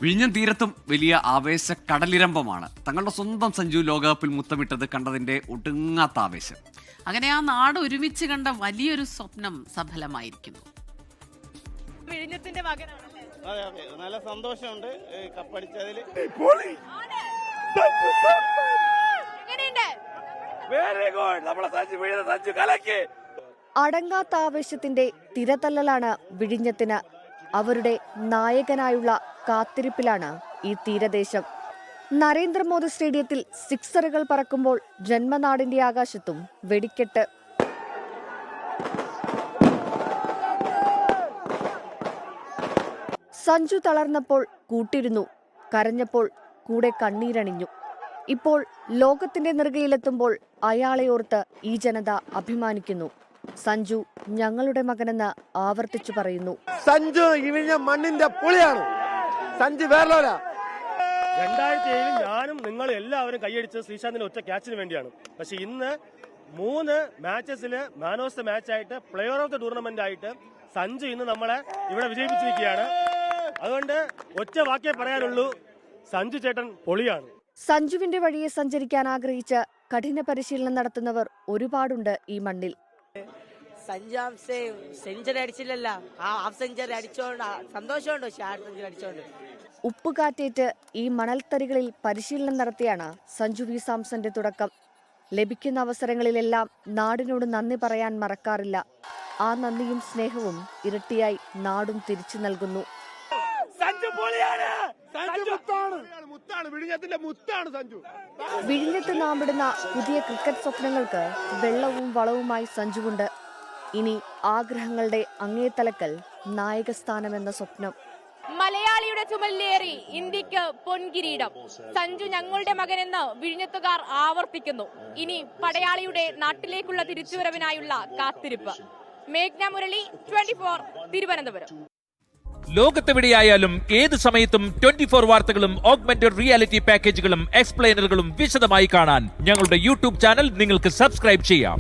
വിഴിഞ്ഞം തീരത്തും വലിയ ആവേശ കടലിരമ്പമാണ്. തങ്ങളുടെ സ്വന്തം സഞ്ജു ലോകകപ്പിൽ മുത്തമിട്ടത് കണ്ടതിന്റെ ഒടുങ്ങാത്ത ആവേശം. അങ്ങനെ ആ നാട് ഒരുമിച്ച് കണ്ട വലിയൊരു സ്വപ്നം സഫലമായിരിക്കുന്നു. വിഴിഞ്ഞത്തിന്റെ മകനാണല്ലേ? അതെ അതെ, നല്ല സന്തോഷമുണ്ട് കപ്പടിച്ചതിൽ. അടങ്ങാത്ത ആവേശത്തിന്റെ തിരതല്ലലാണ് വിഴിഞ്ഞത്തിന്. അവരുടെ നായകനായുള്ള കാത്തിരിപ്പിലാണ് ഈ തീരദേശം. നരേന്ദ്രമോദി സ്റ്റേഡിയത്തിൽ സിക്സറുകൾ പറക്കുമ്പോൾ ജന്മനാടിന്റെ ആകാശത്തും വെടിക്കെട്ട്. സഞ്ജു തളർന്നപ്പോൾ കൂട്ടിരുന്നു, കരഞ്ഞപ്പോൾ കൂടെ കണ്ണീരണിഞ്ഞു. ഇപ്പോൾ ലോകത്തിന്റെ നെറുകയിലെത്തുമ്പോൾ അയാളെ ഓർത്ത് ഈ ജനത അഭിമാനിക്കുന്നു. സഞ്ജു ഞങ്ങളുടെ മകനെന്ന് ആവർത്തിച്ചു പറയുന്നു. സഞ്ജു ഇവിഞ്ഞ മണ്ണിന്റെ പുളിയാണ്. സഞ്ജു വേറെ 2007 ഞാനും നിങ്ങൾ എല്ലാവരും കൈയടിച്ചത് ശ്രീശാന്തിന്റെ ഒറ്റ ക്യാച്ചിന് വേണ്ടിയാണ്. പക്ഷെ ഇന്ന് 3 മാച്ചസില് മാൻ ഓഫ് ദ മാച്ച് ആയിട്ട് പ്ലെയർ ഓഫ് ദ ടൂർണമെന്റ് ആയിട്ട് സഞ്ജു ഇന്ന് നമ്മളെ ഇവിടെ വിജയിപ്പിച്ചിരിക്കുകയാണ്. അതുകൊണ്ട് ഒറ്റ വാക്കേ പറയാനുള്ളൂ, സഞ്ജു ചേട്ടൻ പൊളിയാണ്. സഞ്ജുവിന്റെ വഴിയെ സഞ്ചരിക്കാൻ ആഗ്രഹിച്ച് കഠിന പരിശീലനം നടത്തുന്നവർ ഒരുപാടുണ്ട് ഈ മണ്ണിൽ. സഞ്ജു സെഞ്ചുറി അടിച്ചില്ലല്ലോ, ഹാഫ് സെഞ്ചുറി അടിച്ചോണ്ട് സന്തോഷമുണ്ട്. പക്ഷെ ഹാഫ് സെഞ്ചുറി അടിച്ചോണ്ട് ഉപ്പുകാറ്റേറ്റ് ഈ മണൽത്തരികളിൽ പരിശീലനം നടത്തിയാണ് സഞ്ജു വി സാംസന്റെ തുടക്കം. ലഭിക്കുന്ന അവസരങ്ങളിലെല്ലാം നാടിനോട് നന്ദി പറയാൻ മറക്കാറില്ല. ആ നന്ദിയും സ്നേഹവും ഇരട്ടിയായി നാടും തിരിച്ചു നൽകുന്നു. വിഴിഞ്ഞത്ത് നാമ്പിടുന്ന പുതിയ ക്രിക്കറ്റ് സ്വപ്നങ്ങൾക്ക് വെള്ളവും വളവുമായി സഞ്ജുവുണ്ട്. ഇനി ആഗ്രഹങ്ങളുടെ അങ്ങേത്തലക്കൽ നായകസ്ഥാനമെന്ന സ്വപ്നം. മലയാളിയുടെ ചുമലിലേറി ഇന്ത്യക്ക് പൊൻകിരീടം. സഞ്ജു ഞങ്ങളുടെ മകനെന്ന് വിഴിഞ്ഞത്തുകാർ ആവർത്തിക്കുന്നു. ഇനി പടയാളിയുടെ നാട്ടിലേക്കുള്ള തിരിച്ചുവരവിനായുള്ള കാത്തിരിപ്പ്. മേഘ്ന മുരളി, 24 തിരുവനന്തപുരം. ലോകത്തെവിടെയായാലും ഏത് സമയത്തും 24 വാർത്തകളും ഓഗ്മെന്റഡ് റിയാലിറ്റി പാക്കേജുകളും എക്സ്പ്ലെയിനറുകളും വിശദമായി കാണാൻ ഞങ്ങളുടെ യൂട്യൂബ് ചാനൽ നിങ്ങൾക്ക് സബ്സ്ക്രൈബ് ചെയ്യാം.